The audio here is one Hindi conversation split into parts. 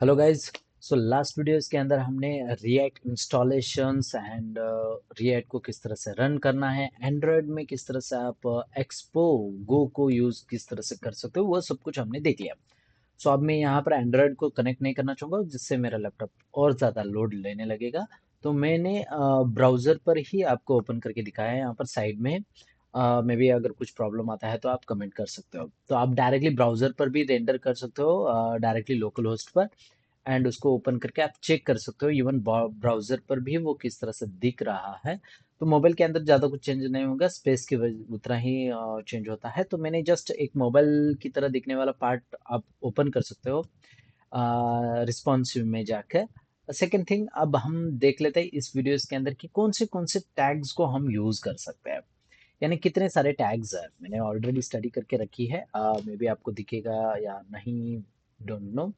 Hello guys. So last videos के अंदर हमने रिएक्ट इंस्टॉलेशंस एंड रिएक्ट को किस तरह से रन करना है, एंड्रॉयड में किस तरह से आप एक्सपो गो को यूज किस तरह से कर सकते हो, वो सब कुछ हमने देख लिया। सो अब मैं यहाँ पर एंड्रॉयड को कनेक्ट नहीं करना चाहूँगा जिससे मेरा लैपटॉप और ज़्यादा लोड लेने लगेगा। तो मैंने ब्राउज़र पर ही आपको ओपन करके दिखाया है यहाँ पर साइड में। मे बी अगर कुछ प्रॉब्लम आता है तो आप कमेंट कर सकते हो, तो आप डायरेक्टली ब्राउज़र पर भी रेंडर कर सकते हो, डायरेक्टली लोकल होस्ट पर। एंड उसको ओपन करके आप चेक कर सकते हो इवन ब्राउजर पर भी वो किस तरह से दिख रहा है। तो मोबाइल के अंदर ज़्यादा कुछ चेंज नहीं होगा, स्पेस की वजह उतना ही चेंज होता है। तो मैंने जस्ट एक मोबाइल की तरह दिखने वाला पार्ट आप ओपन कर सकते हो रिस्पॉन्सिव में जाकर। सेकेंड थिंग, अब हम देख लेते हैं इस वीडियोस के अंदर कि कौन से टैग्स को हम यूज कर सकते हैं, यानी कितने सारे टैग्स है। मैंने ऑलरेडी स्टडी करके रखी है, मे बी आपको दिखेगा या नहीं, डोंट नो।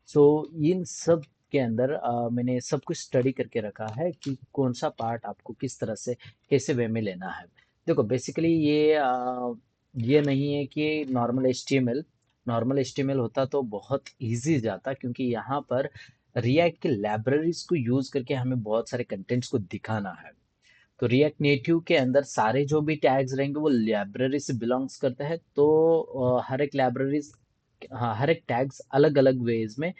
सो इन सब के अंदर मैंने सब कुछ स्टडी करके रखा है कि कौन सा पार्ट आपको किस तरह से कैसे वे में लेना है। देखो बेसिकली ये नहीं है कि नॉर्मल एचटीएमएल होता तो बहुत इजी जाता, क्योंकि यहाँ पर रिएक्ट की लाइब्रेरीज को यूज करके हमें बहुत सारे कंटेंट्स को दिखाना है। तो रिएक्ट नेटिव के अंदर सारे जो भी टैग्स रहेंगे वो लाइब्रेरी से बिलोंग्स करते हैं। तो हर एक लाइब्रेरीज, हाँ, हर एक टैग्स अलग अलग वेज में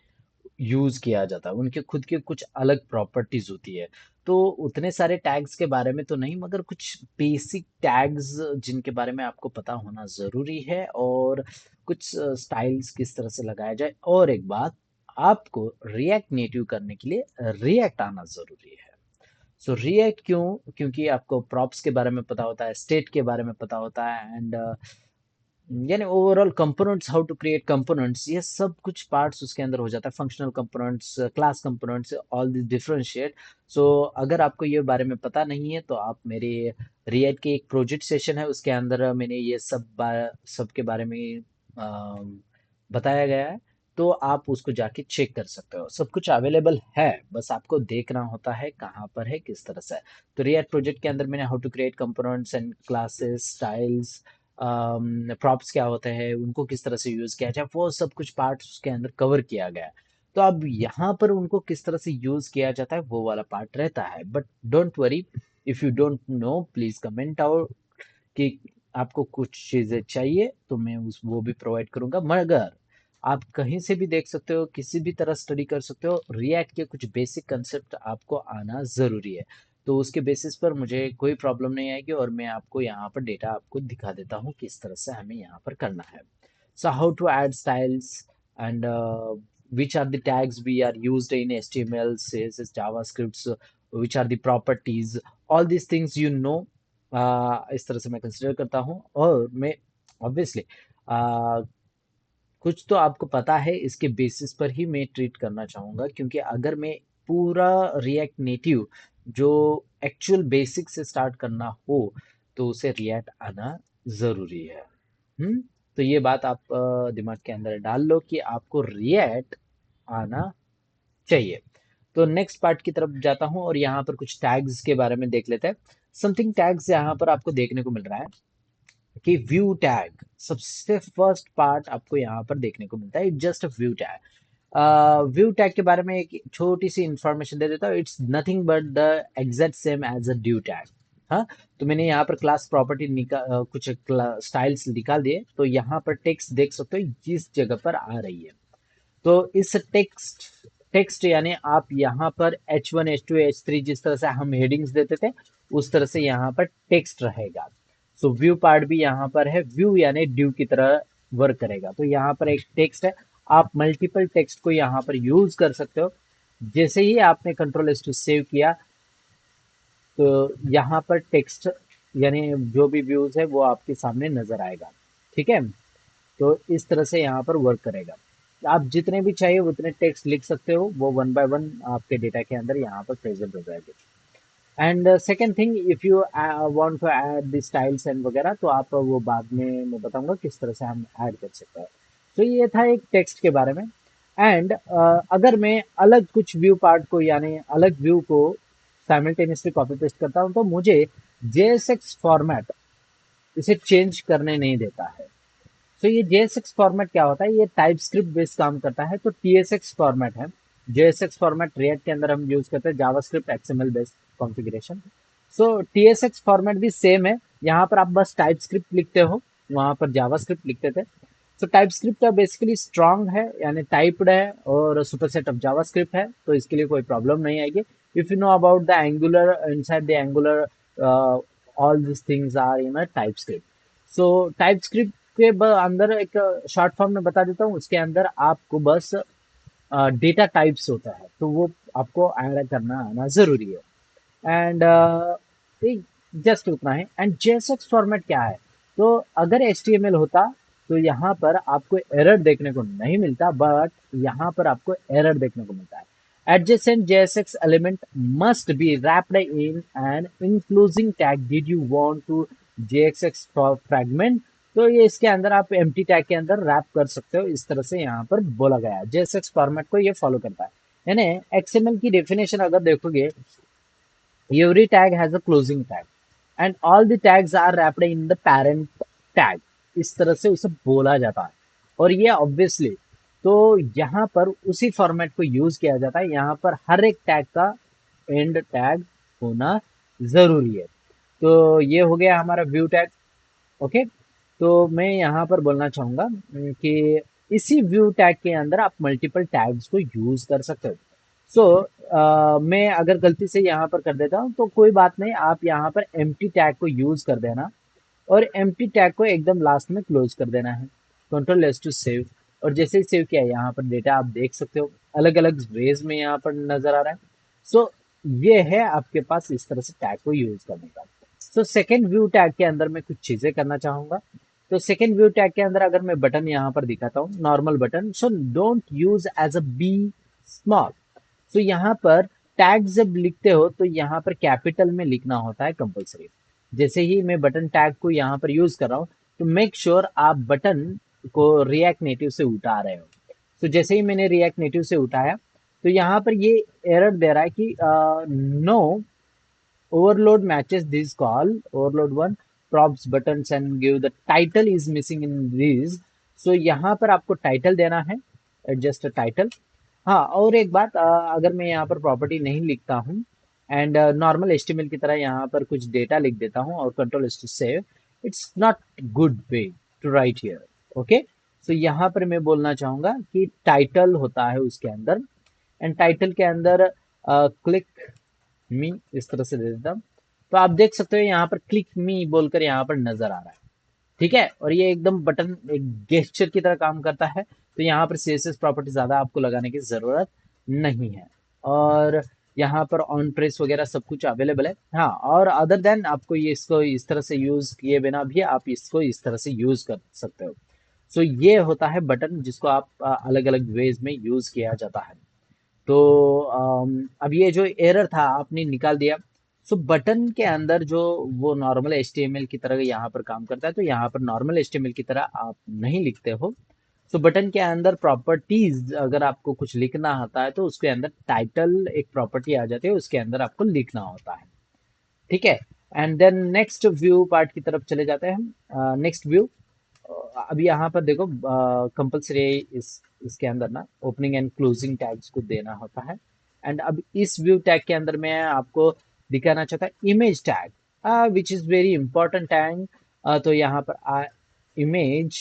यूज किया जाता है, उनके खुद के कुछ अलग प्रॉपर्टीज होती है। तो उतने सारे टैग्स के बारे में तो नहीं, मगर कुछ बेसिक टैग्स जिनके बारे में आपको पता होना जरूरी है, और कुछ स्टाइल्स किस तरह से लगाया जाए। और एक बात, आपको रिएक्ट नेटिव करने के लिए रिएक्ट आना जरूरी है। सो रिएक्ट क्यों? क्योंकि आपको प्रॉप्स के बारे में पता होता है, स्टेट के बारे में पता होता है, एंड यानी overall components, how to create components, ये सब कुछ पार्ट्स उसके अंदर हो जाता है। Functional components, class components, all this differentiate. So अगर आपको ये बारे में पता नहीं है तो आप मेरे रिएक्ट के एक प्रोजेक्ट सेशन है, उसके अंदर मैंने ये सब के बारे में बताया गया है। तो आप उसको जाके चेक कर सकते हो, सब कुछ अवेलेबल है, बस आपको देखना होता है कहाँ पर है, किस तरह से है। तो रिएक्ट प्रोजेक्ट के अंदर मैंने how to create components and classes, styles, props क्या होते हैं, उनको किस तरह से यूज किया जाए, वो सब कुछ पार्ट उसके अंदर कवर किया गया है। तो अब यहाँ पर उनको किस तरह से यूज किया जाता है वो वाला पार्ट रहता है, but don't worry, if you don't know please comment out कि आपको कुछ चीजें चाहिए तो मैं उस वो भी प्रोवाइड करूंगा। मगर आप कहीं से भी देख सकते हो, किसी भी तरह स्टडी कर सकते हो, रिएक्ट के कुछ बेसिक कंसेप्ट आपको आना जरूरी है। तो उसके बेसिस पर मुझे कोई प्रॉब्लम नहीं आएगी, और मैं आपको यहाँ पर डेटा आपको दिखा देता हूँ किस तरह से हमें यहाँ पर करना है। So how to add styles, and which are the tags we are used in HTML, CSS, JavaScripts, which are the properties, all these things इस तरह से मैं कंसिडर करता हूँ। और मैं ऑब्वियसली कुछ तो आपको पता है, इसके बेसिस पर ही मैं ट्रीट करना चाहूंगा, क्योंकि अगर मैं पूरा रिएक्ट नेटिव जो एक्चुअल बेसिक से स्टार्ट करना हो तो उसे रिएक्ट आना जरूरी है। हम्म। तो ये बात आप दिमाग के अंदर डाल लो कि आपको रिएक्ट आना चाहिए। तो नेक्स्ट पार्ट की तरफ जाता हूँ, और यहाँ पर कुछ टैग्स के बारे में देख लेते हैं। समथिंग टैग्स यहाँ पर आपको देखने को मिल रहा है कि व्यू टैग सबसे फर्स्ट पार्ट आपको यहाँ पर देखने को मिलता है, just view tag. View tag के बारे में एक छोटी सी इंफॉर्मेशन दे देता हूँ। It's nothing but the exact same as a div tag. हाँ, तो मैंने यहाँ पर क्लास प्रॉपर्टी कुछ स्टाइल्स निकाल दिए, तो यहाँ पर टेक्स्ट देख सकते हो जिस जगह पर आ रही है। तो इस टेक्स्ट टेक्स्ट यानी आप यहाँ पर H1 H2 H3 जिस तरह से हम हेडिंग्स देते थे, उस तरह से यहाँ पर टेक्स्ट रहेगा। सो व्यू पार्ट भी यहाँ पर है, व्यू यानी ड्यू की तरह वर्क करेगा। तो यहाँ पर एक टेक्स्ट है, आप मल्टीपल टेक्स्ट को यहाँ पर यूज कर सकते हो। जैसे ही आपने कंट्रोल एस टू सेव किया, तो यहाँ पर टेक्स्ट यानी जो भी व्यूज है वो आपके सामने नजर आएगा। ठीक है, तो इस तरह से यहाँ पर वर्क करेगा। आप जितने भी चाहिए उतने टेक्स्ट लिख सकते हो, वो वन बाय वन आपके डेटा के अंदर यहाँ पर प्रेजेंट हो जाएगी। And second thing, if you want to add the styles and वगैरह, तो आप वो बाद में मैं बताऊंगा किस तरह से हम ऐड कर सकते हैं। तो ये था एक टेक्स्ट के बारे में। एंड अगर मैं अलग कुछ व्यू पार्ट को यानी अलग व्यू को साइमल्टेनियसली कॉपी पेस्ट करता हूँ, तो मुझे JSX फॉर्मेट इसे चेंज करने नहीं देता है। तो ये JSX फॉर्मेट क्या होता है, ये टाइप स्क्रिप्ट बेस्ड काम करता है। तो TSX फॉर्मेट है, JSX फॉर्मेट रिएक्ट के अंदर हम यूज करते हैं जावास्क्रिप्ट XML बेस्ड कॉन्फ़िगरेशन। सो TSX फॉर्मेट भी सेम है, यहाँ पर आप बस टाइप स्क्रिप्ट लिखते हो, वहां पर जावास्क्रिप्ट लिखते थे। तो टाइप स्क्रिप्ट बेसिकली स्ट्रांग है, यानी टाइप्ड है और सुपरसेट ऑफ जावास्क्रिप्ट है, तो इसके लिए कोई प्रॉब्लम नहीं आएगी। If you know about the Angular, inside the Angular all this things are in a TypeScript. So TypeScript के अंदर एक शॉर्ट फॉर्म में बता देता हूँ, उसके अंदर आपको बस डेटा टाइप्स होता है, तो वो आपको ऐड करना आना जरूरी है। एंड जस्ट उतना है। एंड JSX फॉर्मेट क्या है, तो अगर HTML होता तो यहाँ पर आपको एरर देखने को नहीं मिलता, बट यहाँ पर आपको एरर देखने को मिलता है। Adjacent JSX element must be wrapped in an enclosing tag. Did you want to JSX fragment? तो ये इसके अंदर आप एम्प्टी टैग के अंदर रैप कर सकते हो, इस तरह से यहाँ पर बोला गया है। JSX फॉर्मेट को ये फॉलो करता है। यानी XML की डेफिनेशन अगर देखोगे, every tag has a closing tag and all the tags are wrapped in the parent tag, इस तरह से उसे बोला जाता है। और ये ऑब्वियसली, तो यहाँ पर उसी फॉर्मेट को यूज किया जाता है, यहाँ पर हर एक टैग का एंड टैग होना जरूरी है। तो ये हो गया हमारा व्यू टैग। ओके, तो मैं यहाँ पर बोलना चाहूंगा कि इसी व्यू टैग के अंदर आप मल्टीपल टैग्स को यूज कर सकते हो। मैं अगर गलती से यहाँ पर कर देता हूँ तो कोई बात नहीं, आप यहाँ पर एम्प्टी टैग को यूज कर देना और एम्प्टी टैग को एकदम लास्ट में क्लोज कर देना है। कंट्रोल एस टू सेव, और जैसे ही सेव किया यहाँ पर डेटा आप देख सकते हो अलग अलग वेज में यहाँ पर नजर आ रहा है। सो ये है आपके पास इस तरह से टैग को यूज करने का। सो सेकेंड व्यू टैग के अंदर मैं कुछ चीजें करना चाहूंगा। तो सेकेंड व्यू टैग के अंदर अगर मैं बटन यहाँ पर दिखाता हूँ, normal button, so don't use as a be small. तो यहाँ पर टैग जब लिखते हो तो यहाँ पर कैपिटल में लिखना होता है कंपलसरी। जैसे ही मैं बटन टैग को यहाँ पर यूज कर रहा हूँ, तो मेक श्योर आप बटन को रिएक्ट नेटिव से उठा रहे हो। तो जैसे ही मैंने रिएक्ट नेटिव से उठाया, तो यहाँ पर ये एरर दे रहा है कि no overload matches this call, overload one props buttons and give the title is missing in this। so यहाँ पर आपको टाइटल देना है, एडजस्ट टाइटल। हाँ, और एक बात, अगर मैं यहाँ पर प्रॉपर्टी नहीं लिखता हूँ एंड नॉर्मल HTML की तरह यहाँ पर कुछ डेटा लिख देता हूँ और control is to save, it's not good way to write here. Okay, so यहाँ पर मैं बोलना चाहूंगा कि टाइटल होता है उसके अंदर, एंड टाइटल के अंदर क्लिक मी इस तरह से दे देता हूँ। तो आप देख सकते हो यहाँ पर क्लिक मी बोलकर यहाँ पर नजर आ रहा है। ठीक है, और ये एकदम बटन एक गेस्चर की तरह काम करता है, तो यहाँ पर CSS प्रॉपर्टी ज्यादा आपको लगाने की जरूरत नहीं है। और यहाँ पर ऑन प्रेस वगैरह सब कुछ अवेलेबल है। हाँ, और अदर देन आपको ये इसको इस तरह से यूज किए बिना भी आप इसको इस तरह से यूज कर सकते हो। सो ये होता है बटन, जिसको आप अलग अलग वेज में यूज किया जाता है। तो अब ये जो एरर था आपने निकाल दिया। सो बटन के अंदर जो वो नॉर्मल HTML की तरह यहाँ पर काम करता है, तो यहाँ पर नॉर्मल HTML की तरह आप नहीं लिखते हो। सो बटन के अंदर प्रॉपर्टीज अगर आपको कुछ लिखना होता है, तो उसके अंदर टाइटल एक प्रॉपर्टी आ जाती है, उसके अंदर आपको लिखना होता है। ठीक है, and then next view part की तरफ चले जाते हैं हम। नेक्स्ट व्यू, अब यहाँ पर देखो कंपल्सरी इसके अंदर ना ओपनिंग एंड क्लोजिंग टैग्स को देना होता है। एंड अब इस व्यू टैग के अंदर मैं आपको दिखाना चाहता image tag, which is very important tag. तो यहाँ पर इमेज,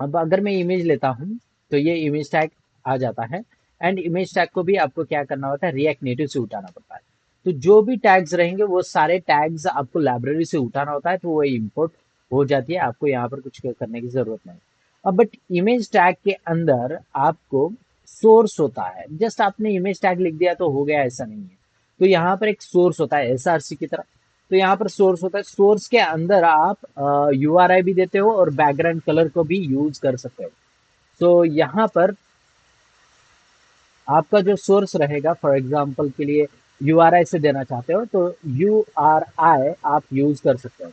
अब अगर मैं इमेज लेता हूँ तो ये इमेज टैग आ जाता है। एंड इमेज टैग को भी आपको क्या करना होता है, रिएक्ट नेटिव से उठाना पड़ता है। तो जो भी टैग्स रहेंगे वो सारे टैग्स आपको लाइब्रेरी से उठाना होता है, तो वो इंपोर्ट हो जाती है, आपको यहाँ पर कुछ करने की जरूरत नहीं। अब बट इमेज टैग के अंदर आपको सोर्स होता है, जस्ट आपने इमेज टैग लिख दिया तो हो गया, ऐसा नहीं है। तो यहाँ पर एक सोर्स होता है SRC की तरह। तो यहाँ पर सोर्स होता है, सोर्स के अंदर आप URI भी देते हो और बैकग्राउंड कलर को भी यूज कर सकते हो। तो यहाँ पर आपका जो सोर्स रहेगा, फॉर एग्जांपल के लिए URI से देना चाहते हो तो URI आप यूज कर सकते हो।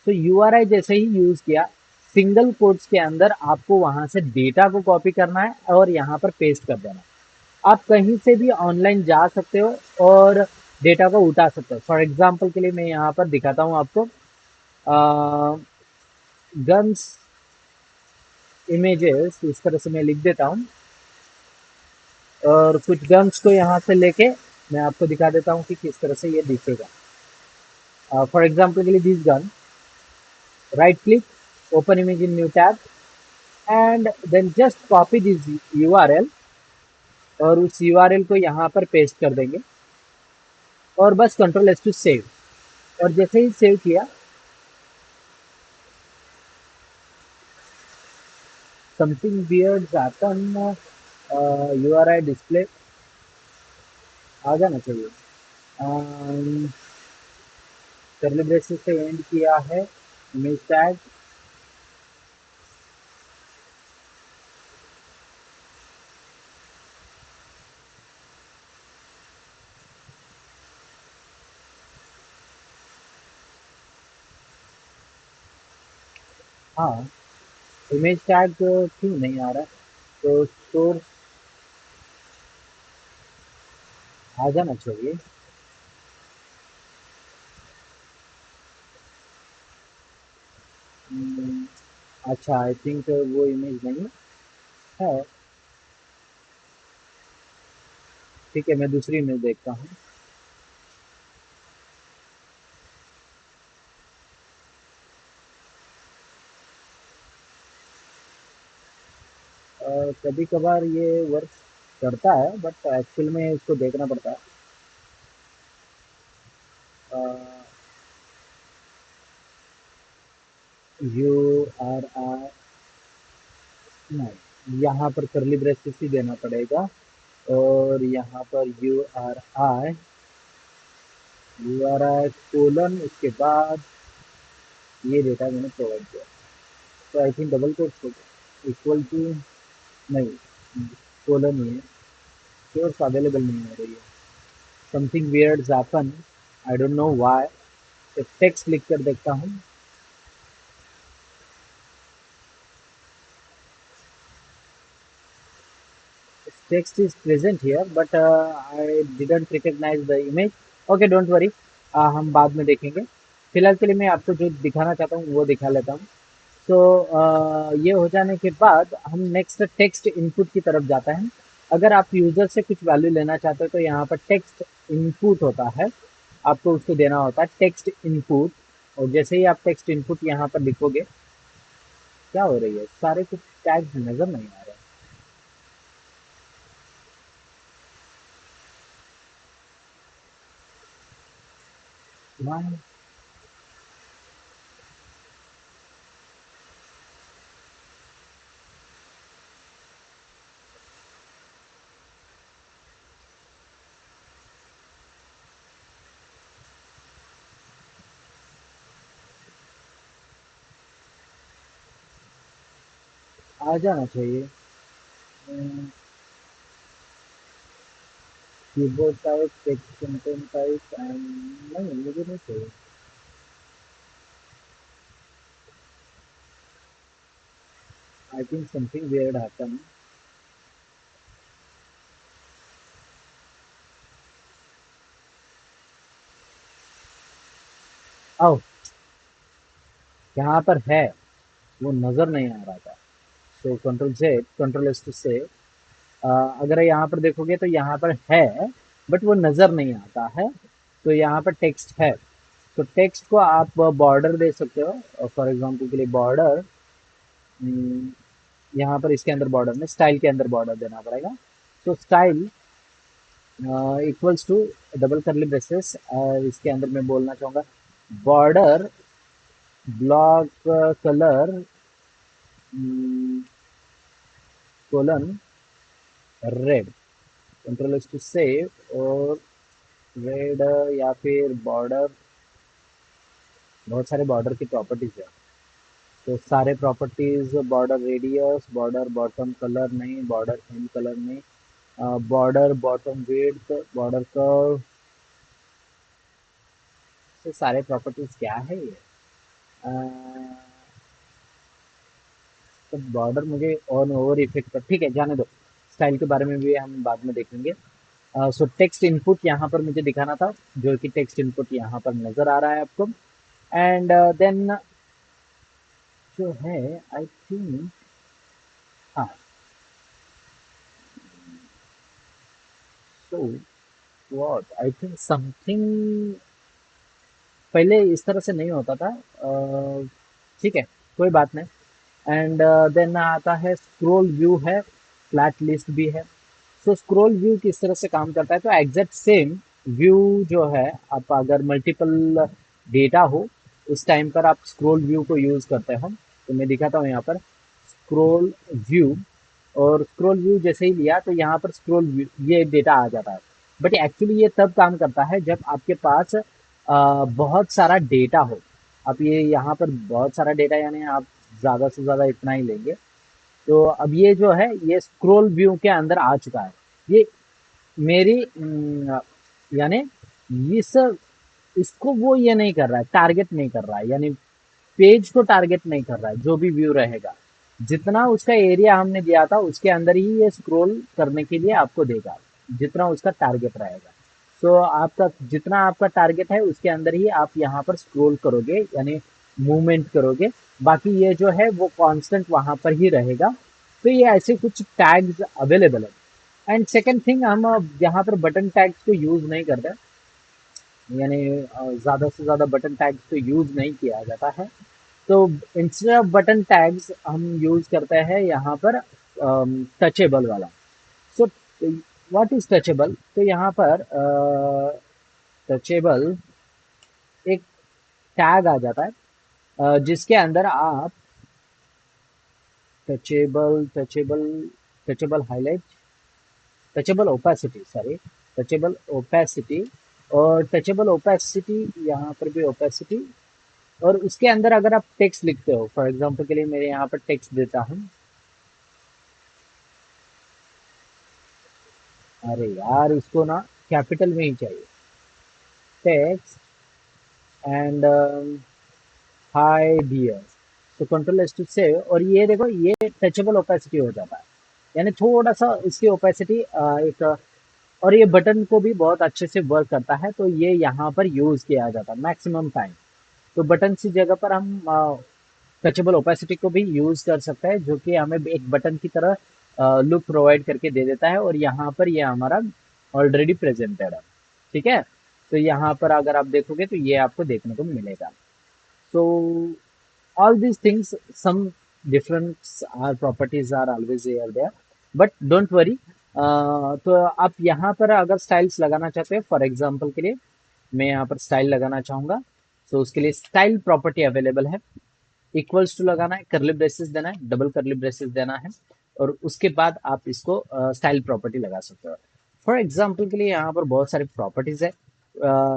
तो URI जैसे ही यूज किया, सिंगल कोट्स के अंदर आपको वहां से डेटा को कॉपी करना है और यहाँ पर पेस्ट कर देना है। आप कहीं से भी ऑनलाइन जा सकते हो और डेटा को उठा सकते हो। फॉर एग्जाम्पल के लिए मैं यहाँ पर दिखाता हूँ आपको, गन्स इमेजेस इस तरह से मैं लिख देता हूँ और कुछ गन्स को यहाँ से लेके मैं आपको दिखा देता हूँ कि किस तरह से ये दिखेगा। फॉर एग्जाम्पल के लिए this gun, right click, open image in new tab and then just copy this URL और उस यूआरएल को यहाँ पर पेस्ट कर देंगे और बस कंट्रोल एस टू सेव। और जैसे ही सेव किया, something weird happen, URL display आ जाना चाहिए। कर्ली ब्रेसेस से एंड किया है इमेज टैग। हाँ, इमेज टैग क्यों नहीं आ रहा है? तो सोर्स आ जाना चाहिए। हम्म, अच्छा, आई थिंक वो इमेज नहीं है। ठीक है, मैं दूसरी इमेज देखता हूँ। कभी कभार ये वर्क करता है बट एक्चुअल में इसको देखना पड़ता है। यू आर आई, नहीं, यहाँ पर करली ब्रेसेस ही देना पड़ेगा और यहाँ पर यू आर आई कोलन, उसके बाद ये डेटा मैंने प्रोवाइड किया। तो आई थिंक डबल कोट्स होगा इक्वल टू, नहीं, कोलन ही है। सोर्स अवेलेबल नहीं हो रही है, something weird happen, I don't know why. तो टेक्स्ट लिख कर देखता हूँ। Text is present here but I didn't recognize the image. Okay, don't worry, हम बाद में देखेंगे। फिलहाल के लिए मैं आपको जो दिखाना चाहता हूँ वो दिखा लेता हूँ। तो ये हो जाने के बाद हम नेक्स्ट टेक्स्ट इनपुट की तरफ जाता है। अगर आप यूजर से कुछ वैल्यू लेना चाहते हो तो यहाँ पर टेक्स्ट इनपुट होता है, आपको उसको देना होता है टेक्स्ट इनपुट। और जैसे ही आप टेक्स्ट इनपुट यहाँ पर लिखोगे, क्या हो रही है, सारे कुछ टैग्स नजर नहीं आ रहे हैं। आ जाना चाहिए। Keyboard type, text content type and, नहीं मुझे नहीं चाहिए। I think something weird happen. आओ, यहाँ पर है, वो नजर नहीं आ रहा था। तो control Z, control S to से, अगर यहाँ पर देखोगे तो यहाँ पर है बट वो नजर नहीं आता है। तो यहाँ पर टेक्स्ट है, तो टेक्स्ट को आप बॉर्डर दे सकते हो। फॉर एग्जांपल के लिए बॉर्डर, यहाँ पर इसके अंदर बॉर्डर में स्टाइल के अंदर बॉर्डर देना पड़ेगा। तो style equals to double curly braces, और इसके अंदर मैं बोलना चाहूँगा border block colour colon red, control S to save. और रेड या फिर बॉर्डर, बहुत सारे बॉर्डर की प्रॉपर्टीज है। तो सारे properties, border radius, border bottom colour नहीं, बॉर्डर एंड कलर नहीं, border bottom width, border curve, ये सारे प्रॉपर्टीज क्या है ये? तो बॉर्डर मुझे ऑन ओवर इफेक्ट पर, ठीक है जाने दो। स्टाइल के बारे में भी हम बाद में देखेंगे। सो टेक्स्ट इनपुट यहाँ पर मुझे दिखाना था, जो कि टेक्स्ट इनपुट यहाँ पर नजर आ रहा है आपको। एंड देन जो है, आई थिंक तो व्हाट आई थिंक समथिंग पहले इस तरह से नहीं होता था। ठीक है, कोई बात नहीं। एंड देन आता है स्क्रॉल व्यू है, फ्लैट लिस्ट भी है। सो स्क्रॉल व्यू किस तरह से काम करता है, तो एग्जैक्ट सेम व्यू जो है, आप अगर मल्टीपल डेटा हो उस टाइम पर आप स्क्रॉल व्यू को यूज करते हो। तो मैं दिखाता हूँ यहाँ पर स्क्रॉल व्यू। और स्क्रॉल व्यू जैसे ही लिया तो यहाँ पर स्क्रॉल व्यू ये डेटा आ जाता है। बट एक्चुअली ये तब काम करता है जब आपके पास बहुत सारा डेटा हो। आप ये यहाँ पर बहुत सारा डेटा यानी आप ज़्यादा से ज़्यादा इतना ही लेंगे। तो अब ये जो है ये स्क्रॉल व्यू के अंदर आ चुका है। ये मेरी यानी इस इसको वो ये नहीं कर रहा है, टारगेट नहीं कर रहा है, यानी पेज को टारगेट नहीं कर रहा है। जो भी व्यू रहेगा, जितना उसका एरिया हमने दिया था उसके अंदर ही ये स्क्रॉल करने के लिए आपको देगा, जितना उसका टारगेट रहेगा। तो आपका जितना आपका टारगेट है उसके अंदर ही आप यहाँ पर स्क्रॉल करोगे, यानी मूवमेंट करोगे। बाकी ये जो है वो कांस्टेंट वहां पर ही रहेगा। तो ये ऐसे कुछ टैग्स अवेलेबल है। एंड सेकंड थिंग, हम यहाँ पर बटन टैग्स को यूज नहीं करते, यानी ज्यादा से ज्यादा बटन टैग्स को यूज नहीं किया जाता है। तो इंस्टेड ऑफ बटन टैग्स हम यूज करते हैं यहाँ पर टचेबल वाला। सो व्हाट इज टचेबल, तो यहाँ पर टचेबल एक टैग आ जाता है जिसके अंदर आप touchable touchable touchable highlight, touchable opacity, sorry, touchable opacity. और टचेबल ओपेसिटी, यहाँ पर भी ओपेसिटी। और उसके अंदर अगर आप टेक्स्ट लिखते हो, फॉर एग्जांपल के लिए मेरे यहाँ पर टेक्स्ट देता हूँ। अरे यार, इसको ना कैपिटल में ही चाहिए, टेक्स्ट एंड हाई डियर। तो कंट्रोल एस टू सेव, और ये देखो ये टचेबल ओपेसिटी हो जाता है, यानी थोड़ा सा इसकी ओपेसिटी एक। और ये बटन को भी बहुत अच्छे से वर्क करता है, तो ये यहाँ पर यूज किया जाता है मैक्सिमम टाइम। तो बटन की जगह पर हम टचेबल ओपेसिटी को भी यूज कर सकते हैं, जो कि हमें एक बटन की तरह लुक प्रोवाइड करके दे देता है। और यहाँ पर ये हमारा ऑलरेडी प्रेजेंटेड है। ठीक है, तो यहाँ पर अगर आप देखोगे तो ये आपको देखने को मिलेगा। सो all these things, some difference are properties are always there, but don't worry। तो आप यहाँ पर अगर स्टाइल्स लगाना चाहते हैं, फॉर एग्जांपल के लिए मैं यहाँ पर स्टाइल लगाना चाहूंगा। तो उसके लिए स्टाइल प्रॉपर्टी अवेलेबल है। इक्वल्स टू लगाना है, करली ब्रेसेस देना है, डबल करली ब्रेसेस देना है, और उसके बाद आप इसको स्टाइल प्रॉपर्टी लगा सकते हो। फॉर एग्जांपल के लिए यहाँ पर बहुत सारी प्रॉपर्टीज है।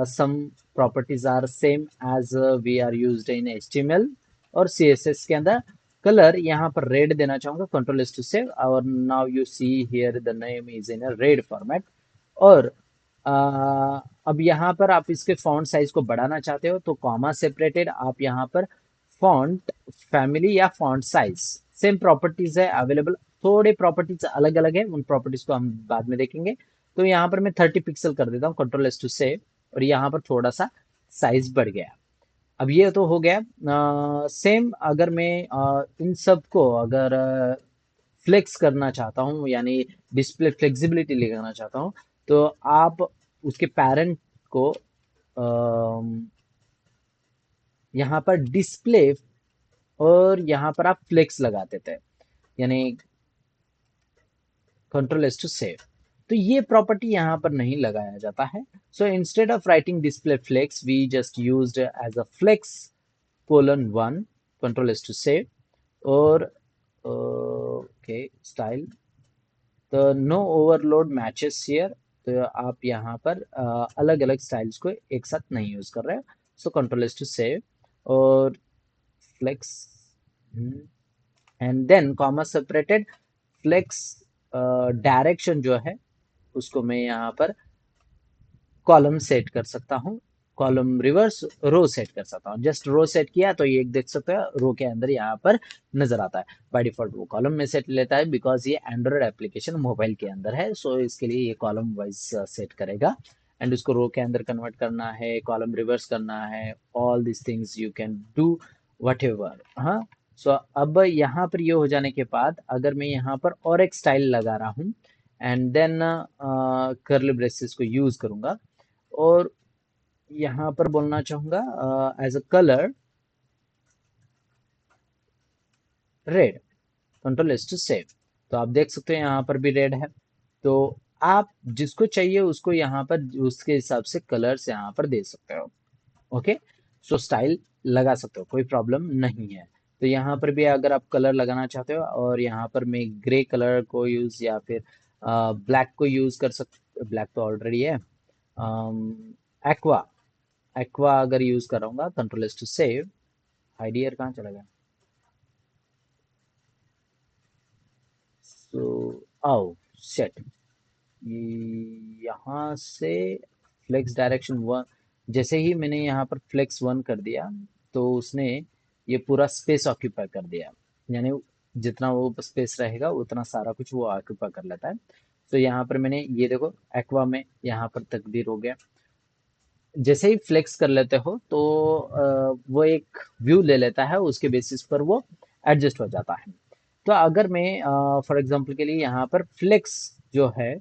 Some properties are same as we are used in HTML और सीएसएस के अंदर। कलर यहाँ पर रेड देना चाहूंगा, कंट्रोल एस टू सेव, और now you see here the name is in a red format. और अब यहाँ पर आप इसके फॉन्ट साइज को बढ़ाना चाहते हो तो कॉमा सेपरेटेड आप यहाँ पर फॉन्ट फैमिली या फॉन्ट साइज, सेम प्रॉपर्टीज है अवेलेबल। थोड़े प्रॉपर्टीज अलग अलग है, उन प्रॉपर्टीज को हम बाद में देखेंगे। तो यहाँ पर मैं 30 पिक्सल कर देता हूँ, कंट्रोल एस टू सेव, और यहाँ पर थोड़ा सा साइज बढ़ गया। अब ये तो हो गया। सेम अगर मैं इन सब को अगर फ्लेक्स करना चाहता हूँ, यानी डिस्प्ले फ्लेक्सिबिलिटी लेना चाहता हूँ, तो आप उसके पेरेंट को यहाँ पर डिस्प्ले और यहाँ पर आप फ्लेक्स लगा देते हैं, यानी कंट्रोल एस टू सेव। तो ये प्रॉपर्टी यहाँ पर नहीं लगाया जाता है। So instead of writing display flex we just used as a flex colon 1, control S to save. और ओके स्टाइल, तो नो ओवरलोड मैचेस हियर। तो आप यहाँ पर अलग अलग स्टाइल्स को एक साथ नहीं यूज कर रहे हैं। So control S to save और flex, and then comma separated flex direction जो है उसको मैं यहाँ पर कॉलम सेट कर सकता हूँ, कॉलम रिवर्स रो सेट कर सकता हूँ। जस्ट रो सेट किया तो ये एक देख सकते हो रो के अंदर यहाँ पर नजर आता है। बाय डिफॉल्ट वो कॉलम में सेट लेता है, बिकॉज ये एंड्रॉइड एप्लीकेशन मोबाइल के अंदर है, सो इसके लिए ये कॉलम वाइज सेट करेगा। एंड उसको रो के अंदर कन्वर्ट करना है, कॉलम रिवर्स करना है, all this things you can do what ever. हाँ, सो अब यहाँ पर ये हो जाने के बाद अगर मैं यहाँ पर और एक स्टाइल लगा रहा हूँ, एंड देन कर्ली ब्रेसेस को यूज करूंगा और यहाँ पर बोलना चाहूंगा as a colour red, control S to save. तो आप देख सकते हैं यहाँ पर भी रेड है। तो आप जिसको चाहिए उसको यहाँ पर उसके हिसाब से कलर्स यहाँ पर दे सकते हो। ओके, सो स्टाइल लगा सकते हो, कोई प्रॉब्लम नहीं है। तो यहाँ पर भी अगर आप कलर लगाना चाहते हो और यहाँ पर मैं ग्रे कलर को यूज या फिर ब्लैक को यूज कर सकते, ब्लैक तो ऑलरेडी है। एक्वा, एक्वा अगर यूज कर रहा हूँ कंट्रोल एस टू सेव। आइडियर कहाँ चला गया? सो आओ सेट, यहाँ से फ्लेक्स डायरेक्शन वन, जैसे ही मैंने यहाँ पर फ्लेक्स वन कर दिया तो उसने ये पूरा स्पेस ऑक्यूपाई कर दिया। यानी जितना वो स्पेस रहेगा उतना सारा कुछ वो ऑक्यूपाई कर लेता है। तो यहाँ पर मैंने ये देखो एक्वा में यहाँ पर तकदीर हो गया। जैसे ही फ्लेक्स कर लेते हो तो वो एक व्यू ले लेता है, उसके बेसिस पर वो एडजस्ट हो जाता है। तो अगर मैं फॉर एग्जांपल के लिए यहाँ पर फ्लेक्स जो है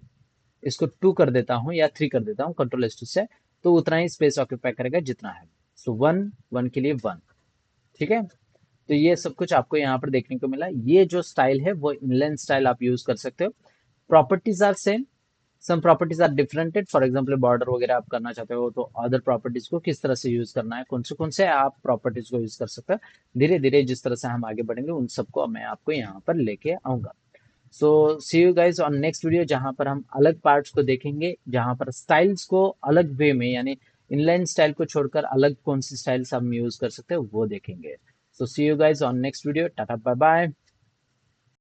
इसको 2 कर देता हूँ या 3 कर देता हूँ कंट्रोल एस टू से, तो उतना ही स्पेस ऑक्यूपाई करेगा जितना है। सो 1 1 के लिए 1। ठीक है, तो ये सब कुछ आपको यहाँ पर देखने को मिला। ये जो स्टाइल है वो इनलाइन स्टाइल आप यूज कर सकते हो। Properties are same, some properties are differented. For example border वगैरह आप करना चाहते हो तो अदर प्रॉपर्टीज को किस तरह से यूज करना है, कौन से आप प्रॉपर्टीज को यूज कर सकते हो। धीरे धीरे जिस तरह से हम आगे बढ़ेंगे उन सबको मैं आपको यहाँ पर लेके आऊंगा। So see you guys on next video, जहां पर हम अलग पार्ट्स को देखेंगे, जहां पर स्टाइल्स को अलग वे में यानी इनलाइन स्टाइल को छोड़कर अलग कौन सी स्टाइल्स हम यूज कर सकते हैं वो देखेंगे। So see you guys on next video, tata bye bye.